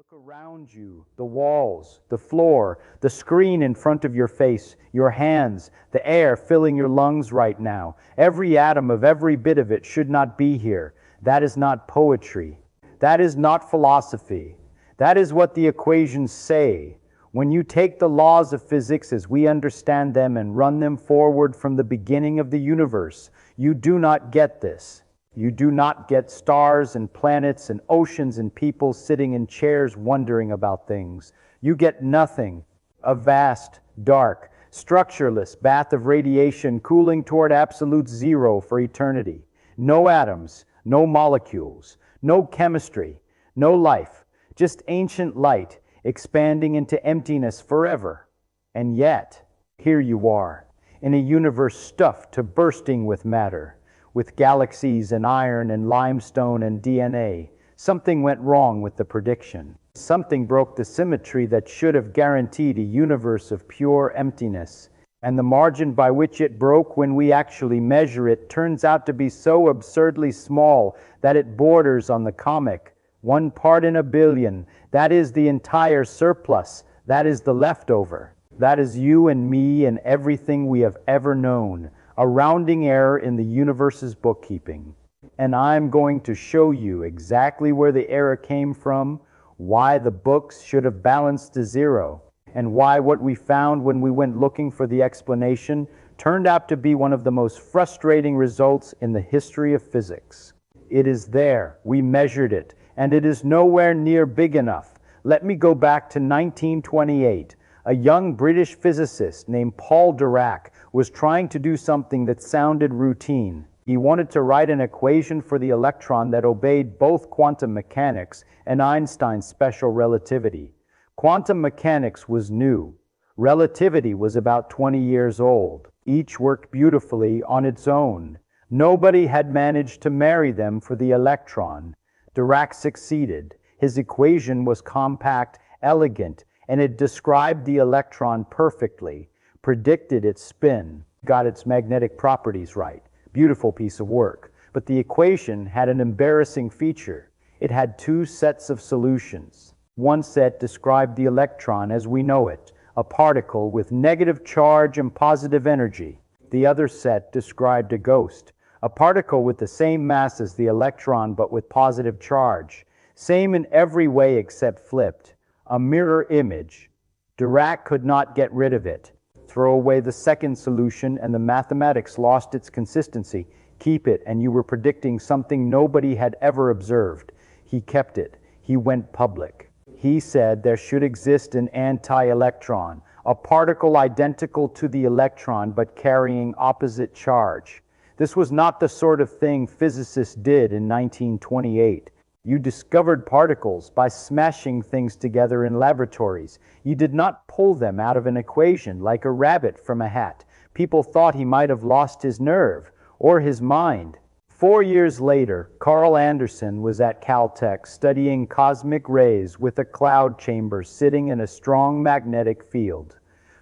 Look around you, the walls, the floor, the screen in front of your face, your hands, the air filling your lungs right now. Every atom of every bit of it should not be here. That is not poetry. That is not philosophy. That is what the equations say. When you take the laws of physics as we understand them and run them forward from the beginning of the universe, you do not get this. You do not get stars and planets and oceans and people sitting in chairs wondering about things. You get nothing. A vast, dark, structureless bath of radiation cooling toward absolute zero for eternity. No atoms, no molecules, no chemistry, no life, just ancient light expanding into emptiness forever. And yet, here you are, in a universe stuffed to bursting with matter, with galaxies and iron and limestone and DNA. Something went wrong with the prediction. Something broke the symmetry that should have guaranteed a universe of pure emptiness. And the margin by which it broke when we actually measure it turns out to be so absurdly small that it borders on the comic. 1 part in a billion. That is the entire surplus. That is the leftover. That is you and me and everything we have ever known. A rounding error in the universe's bookkeeping. And I'm going to show you exactly where the error came from, why the books should have balanced to zero, and why what we found when we went looking for the explanation turned out to be one of the most frustrating results in the history of physics. It is there, we measured it, and it is nowhere near big enough. Let me go back to 1928. A young British physicist named Paul Dirac was trying to do something that sounded routine. He wanted to write an equation for the electron that obeyed both quantum mechanics and Einstein's special relativity. Quantum mechanics was new. Relativity was about 20 years old. Each worked beautifully on its own. Nobody had managed to marry them for the electron. Dirac succeeded. His equation was compact, elegant, and it described the electron perfectly, predicted its spin, got its magnetic properties right. Beautiful piece of work. But the equation had an embarrassing feature. It had 2 sets of solutions. One set described the electron as we know it, a particle with negative charge and positive energy. The other set described a ghost, a particle with the same mass as the electron but with positive charge. Same in every way except flipped. A mirror image. Dirac could not get rid of it. Throw away the second solution and the mathematics lost its consistency. Keep it and you were predicting something nobody had ever observed. He kept it. He went public. He said there should exist an anti-electron, a particle identical to the electron but carrying opposite charge. This was not the sort of thing physicists did in 1928. You discovered particles by smashing things together in laboratories. You did not pull them out of an equation like a rabbit from a hat. People thought he might have lost his nerve or his mind. 4 years later, Carl Anderson was at Caltech studying cosmic rays with a cloud chamber sitting in a strong magnetic field.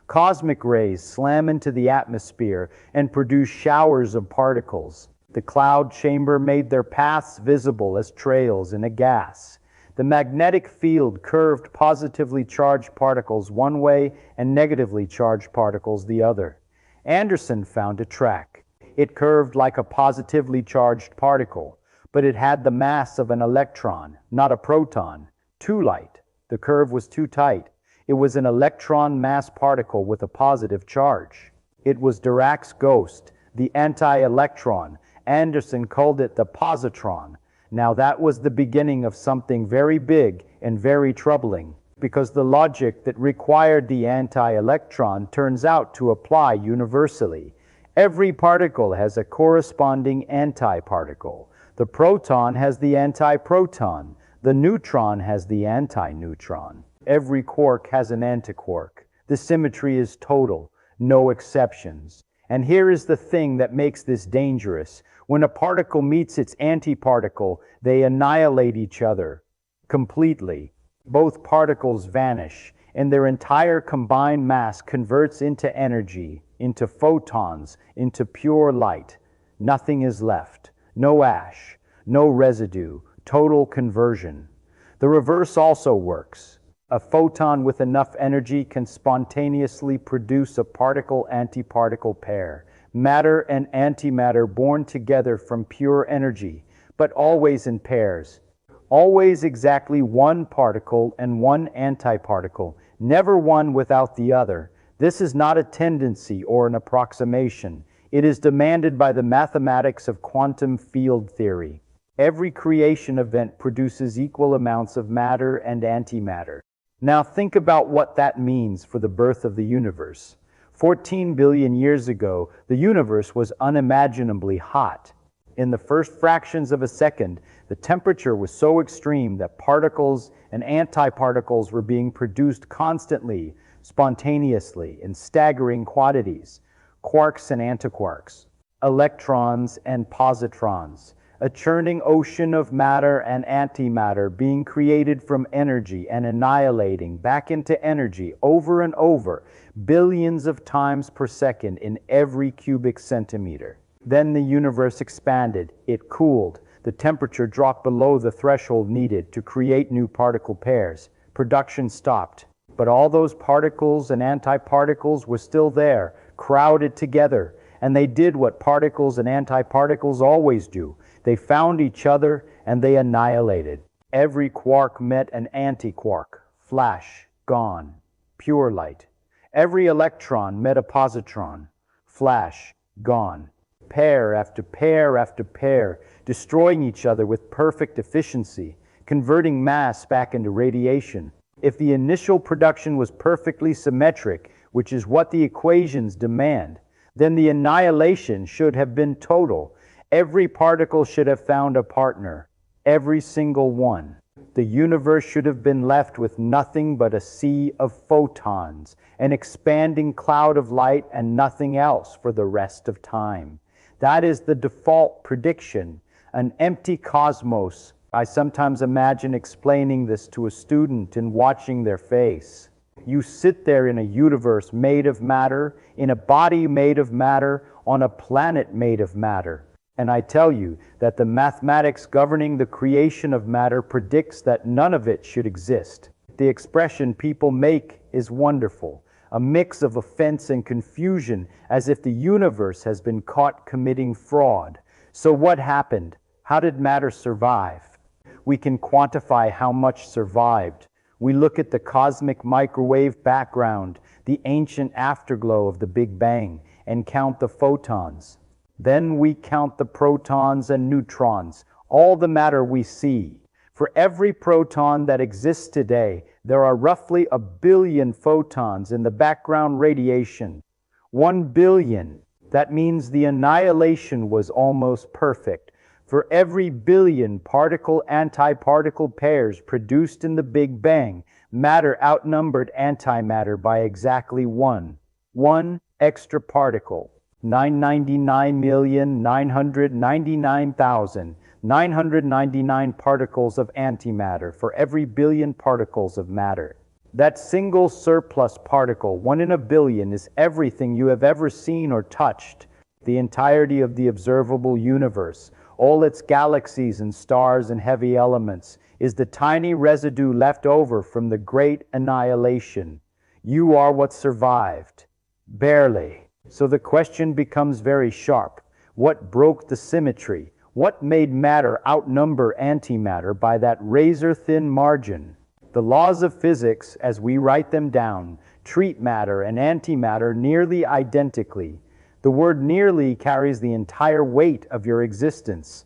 Cosmic rays slam into the atmosphere and produce showers of particles. The cloud chamber made their paths visible as trails in a gas. The magnetic field curved positively charged particles one way and negatively charged particles the other. Anderson found a track. It curved like a positively charged particle, but it had the mass of an electron, not a proton. Too light. The curve was too tight. It was an electron mass particle with a positive charge. It was Dirac's ghost, the anti-electron. Anderson called it the positron. Now that was the beginning of something very big and very troubling, because the logic that required the anti-electron turns out to apply universally. Every particle has a corresponding antiparticle. The proton has the antiproton. The neutron has the antineutron. Every quark has an antiquark. The symmetry is total, no exceptions. And here is the thing that makes this dangerous. When a particle meets its antiparticle, they annihilate each other completely. Both particles vanish, and their entire combined mass converts into energy, into photons, into pure light. Nothing is left. No ash, no residue, total conversion. The reverse also works. A photon with enough energy can spontaneously produce a particle-antiparticle pair, matter and antimatter born together from pure energy, but always in pairs. Always exactly one particle and one antiparticle, never one without the other. This is not a tendency or an approximation. It is demanded by the mathematics of quantum field theory. Every creation event produces equal amounts of matter and antimatter. Now think about what that means for the birth of the universe. 14 billion years ago, the universe was unimaginably hot. In the first fractions of a second, the temperature was so extreme that particles and antiparticles were being produced constantly, spontaneously, in staggering quantities. Quarks and antiquarks, electrons and positrons, a churning ocean of matter and antimatter being created from energy and annihilating back into energy over and over, billions of times per second in every cubic centimeter. Then the universe expanded, it cooled, the temperature dropped below the threshold needed to create new particle pairs. Production stopped, but all those particles and antiparticles were still there, crowded together, and they did what particles and antiparticles always do. They found each other and they annihilated. Every quark met an antiquark. Flash, gone. Pure light. Every electron met a positron. Flash, gone. Pair after pair after pair, destroying each other with perfect efficiency, converting mass back into radiation. If the initial production was perfectly symmetric, which is what the equations demand, then the annihilation should have been total. Every particle should have found a partner, every single one. The universe should have been left with nothing but a sea of photons, an expanding cloud of light, and nothing else for the rest of time. That is the default prediction, an empty cosmos. I sometimes imagine explaining this to a student and watching their face. You sit there in a universe made of matter, in a body made of matter, on a planet made of matter. And I tell you that the mathematics governing the creation of matter predicts that none of it should exist. The expression people make is wonderful, a mix of offense and confusion, as if the universe has been caught committing fraud. So what happened? How did matter survive? We can quantify how much survived. We look at the cosmic microwave background, the ancient afterglow of the Big Bang, and count the photons. Then we count the protons and neutrons, all the matter we see. For every proton that exists today, there are roughly 1 billion photons in the background radiation. 1 billion. That means the annihilation was almost perfect. For every billion particle-antiparticle pairs produced in the Big Bang, matter outnumbered antimatter by exactly one. One extra particle. 999,999,999 particles of antimatter for every billion particles of matter. That single surplus particle, 1 in a billion, is everything you have ever seen or touched. The entirety of the observable universe, all its galaxies and stars and heavy elements, is the tiny residue left over from the great annihilation. You are what survived. Barely. So the question becomes very sharp. What broke the symmetry? What made matter outnumber antimatter by that razor-thin margin? The laws of physics, as we write them down, treat matter and antimatter nearly identically. The word nearly carries the entire weight of your existence.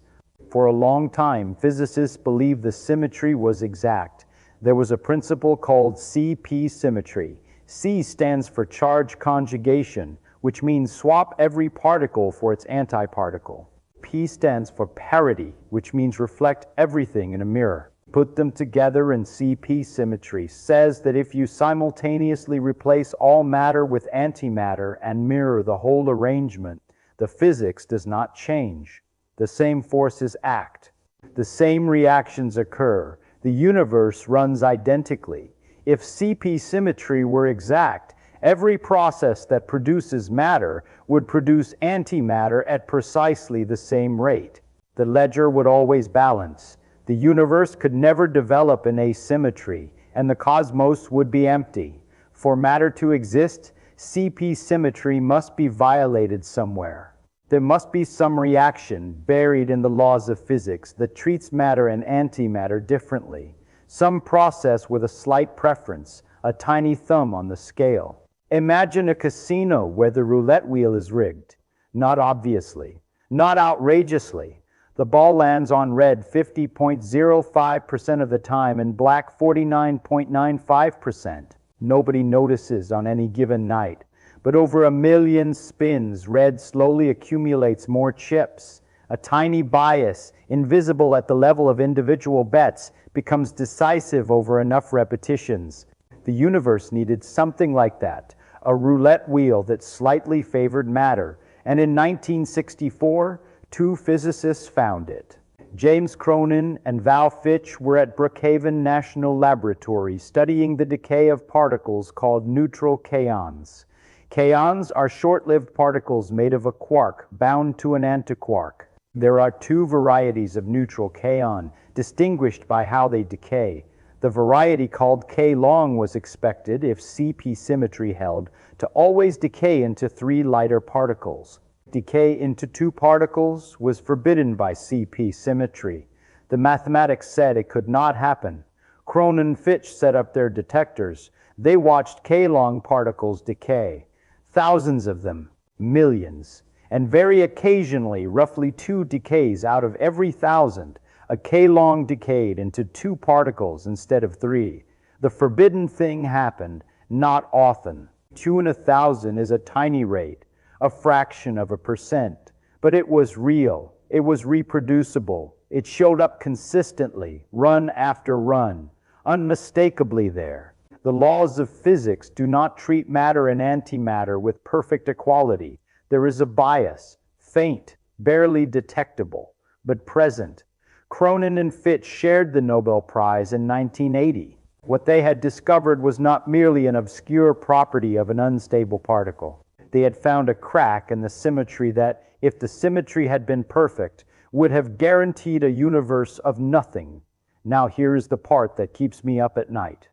For a long time, physicists believed the symmetry was exact. There was a principle called CP symmetry. C stands for charge conjugation, which means swap every particle for its antiparticle. P stands for parity, which means reflect everything in a mirror. Put them together and CP symmetry says that if you simultaneously replace all matter with antimatter and mirror the whole arrangement, the physics does not change. The same forces act. The same reactions occur. The universe runs identically. If CP symmetry were exact, every process that produces matter would produce antimatter at precisely the same rate. The ledger would always balance. The universe could never develop an asymmetry, and the cosmos would be empty. For matter to exist, CP symmetry must be violated somewhere. There must be some reaction buried in the laws of physics that treats matter and antimatter differently. Some process with a slight preference, a tiny thumb on the scale. Imagine a casino where the roulette wheel is rigged. Not obviously, not outrageously. The ball lands on red 50.05% of the time and black 49.95%. Nobody notices on any given night. But over 1 million spins, red slowly accumulates more chips. A tiny bias, invisible at the level of individual bets, becomes decisive over enough repetitions. The universe needed something like that, a roulette wheel that slightly favored matter. And in 1964, two physicists found it. James Cronin and Fitch were at Brookhaven National Laboratory studying the decay of particles called neutral kaons. Kaons are short-lived particles made of a quark bound to an antiquark. There are two varieties of neutral kaon, distinguished by how they decay. The variety called K-long was expected, if CP symmetry held, to always decay into 3 lighter particles. Decay into 2 particles was forbidden by CP symmetry. The mathematics said it could not happen. Cronin and Fitch set up their detectors. They watched K-long particles decay. Thousands of them, millions. And very occasionally, roughly 2 decays out of every 1,000, a K-long decayed into 2 particles instead of 3. The forbidden thing happened, not often. 2 in 1,000 is a tiny rate, a fraction of a percent. But it was real. It was reproducible. It showed up consistently, run after run, unmistakably there. The laws of physics do not treat matter and antimatter with perfect equality. There is a bias, faint, barely detectable, but present. Cronin and Fitch shared the Nobel Prize in 1980. What they had discovered was not merely an obscure property of an unstable particle. They had found a crack in the symmetry that, if the symmetry had been perfect, would have guaranteed a universe of nothing. Now here is the part that keeps me up at night.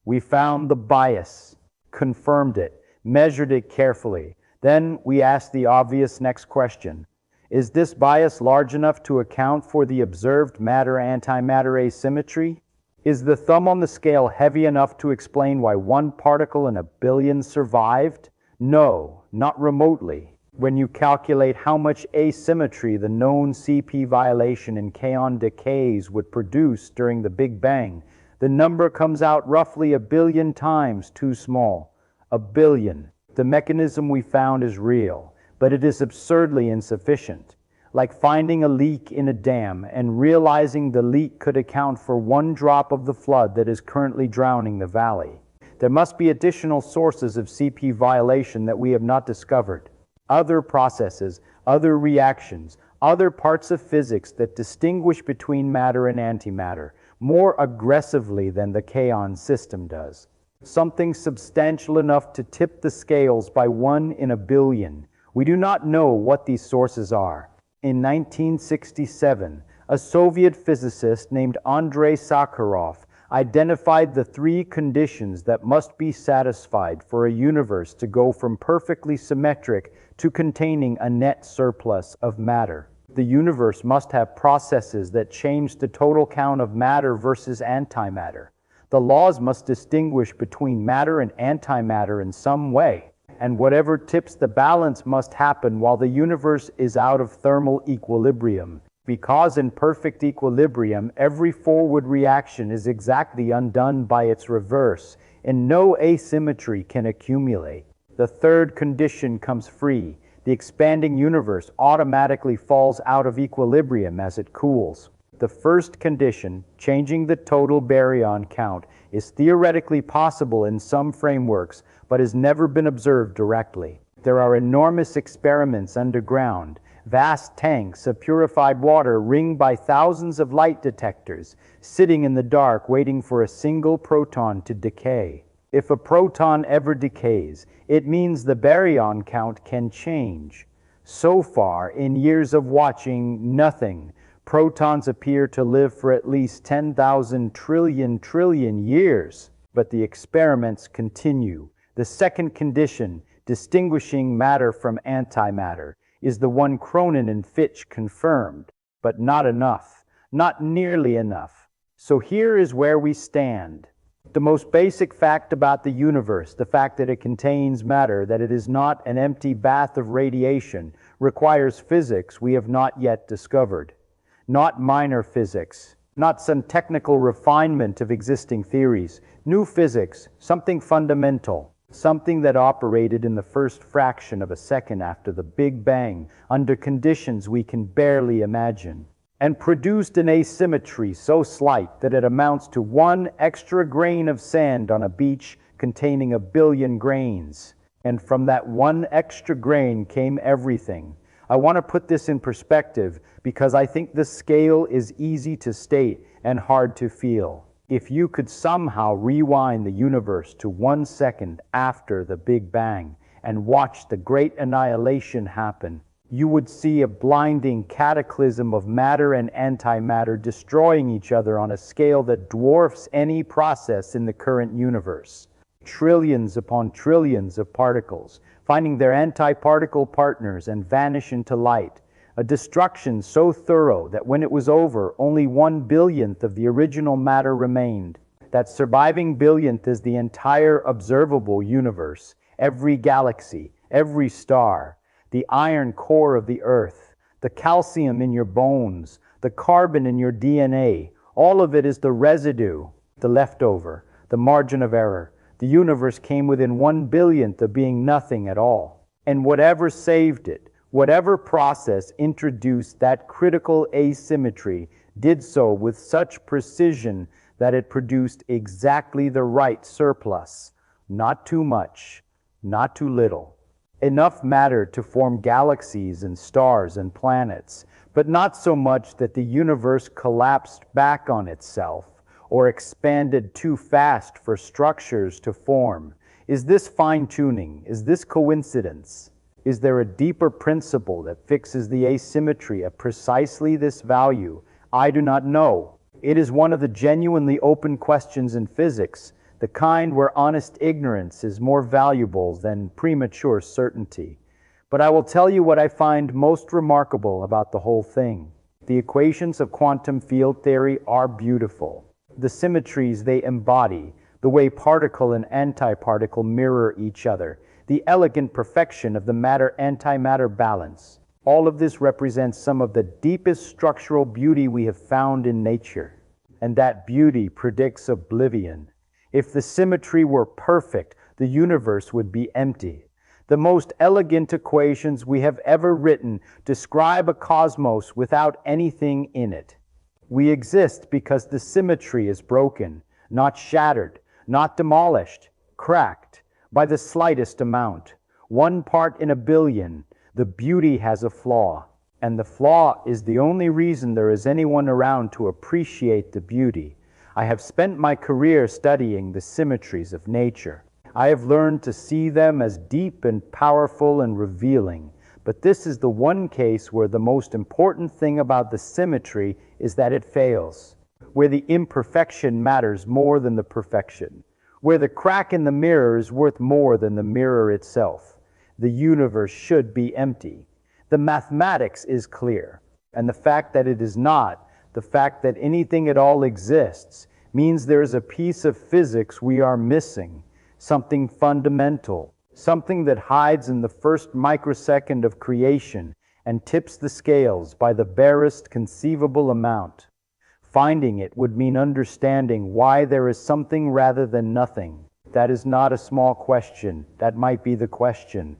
We found the bias, confirmed it, measured it carefully. Then we asked the obvious next question. Is this bias large enough to account for the observed matter-antimatter asymmetry? Is the thumb on the scale heavy enough to explain why 1 particle in 1 billion survived? No, not remotely. When you calculate how much asymmetry the known CP violation in kaon decays would produce during the Big Bang, the number comes out roughly 1 billion times too small. 1 billion. The mechanism we found is real, but it is absurdly insufficient. Like finding a leak in a dam and realizing the leak could account for 1 drop of the flood that is currently drowning the valley. There must be additional sources of CP violation that we have not discovered. Other processes, other reactions, other parts of physics that distinguish between matter and antimatter more aggressively than the kaon system does. Something substantial enough to tip the scales by 1 in 1 billion. We do not know what these sources are. In 1967, a Soviet physicist named Andrei Sakharov identified the 3 conditions that must be satisfied for a universe to go from perfectly symmetric to containing a net surplus of matter. The universe must have processes that change the total count of matter versus antimatter. The laws must distinguish between matter and antimatter in some way, and whatever tips the balance must happen while the universe is out of thermal equilibrium. Because in perfect equilibrium, every forward reaction is exactly undone by its reverse, and no asymmetry can accumulate. The 3rd condition comes free. The expanding universe automatically falls out of equilibrium as it cools. The 1st condition, changing the total baryon count, is theoretically possible in some frameworks, but has never been observed directly. There are enormous experiments underground, vast tanks of purified water ringed by thousands of light detectors, sitting in the dark waiting for a single proton to decay. If a proton ever decays, it means the baryon count can change. So far, in years of watching nothing, Protons appear to live for at least 10,000 trillion years. But the experiments continue. The second condition, distinguishing matter from antimatter, is the one Cronin and Fitch confirmed. But not enough. Not nearly enough. So here is where we stand. The most basic fact about the universe, the fact that it contains matter, that it is not an empty bath of radiation, requires physics we have not yet discovered. Not minor physics, not some technical refinement of existing theories. New physics, something fundamental, something that operated in the first fraction of a second after the Big Bang, under conditions we can barely imagine, and produced an asymmetry so slight that it amounts to one extra grain of sand on a beach containing 1 billion grains. And from that one extra grain came everything. I want to put this in perspective because I think the scale is easy to state and hard to feel. If you could somehow rewind the universe to 1 second after the Big Bang and watch the great annihilation happen, you would see a blinding cataclysm of matter and antimatter destroying each other on a scale that dwarfs any process in the current universe. Trillions upon trillions of particles, finding their antiparticle partners and vanish into light. A destruction so thorough that when it was over, only 1/1000th of the original matter remained. That surviving billionth is the entire observable universe, every galaxy, every star, the iron core of the Earth, the calcium in your bones, the carbon in your DNA. All of it is the residue, the leftover, the margin of error. The universe came within 1/1000th of being nothing at all. And whatever saved it, whatever process introduced that critical asymmetry, did so with such precision that it produced exactly the right surplus. Not too much, not too little. Enough matter to form galaxies and stars and planets, but not so much that the universe collapsed back on itself or expanded too fast for structures to form. Is this fine-tuning? Is this coincidence? Is there a deeper principle that fixes the asymmetry at precisely this value? I do not know. It is one of the genuinely open questions in physics, the kind where honest ignorance is more valuable than premature certainty. But I will tell you what I find most remarkable about the whole thing. The equations of quantum field theory are beautiful. The symmetries they embody, the way particle and antiparticle mirror each other, the elegant perfection of the matter-antimatter balance. All of this represents some of the deepest structural beauty we have found in nature. And that beauty predicts oblivion. If the symmetry were perfect, the universe would be empty. The most elegant equations we have ever written describe a cosmos without anything in it. We exist because the symmetry is broken, not shattered, not demolished, cracked by the slightest amount. 1 part in 1 billion, the beauty has a flaw, and the flaw is the only reason there is anyone around to appreciate the beauty. I have spent my career studying the symmetries of nature. I have learned to see them as deep and powerful and revealing. But this is the one case where the most important thing about the symmetry is that it fails, where the imperfection matters more than the perfection, where the crack in the mirror is worth more than the mirror itself. The universe should be empty. The mathematics is clear, and the fact that it is not, the fact that anything at all exists, means there is a piece of physics we are missing, something fundamental, something that hides in the first microsecond of creation and tips the scales by the barest conceivable amount. Finding it would mean understanding why there is something rather than nothing. That is not a small question. That might be the question.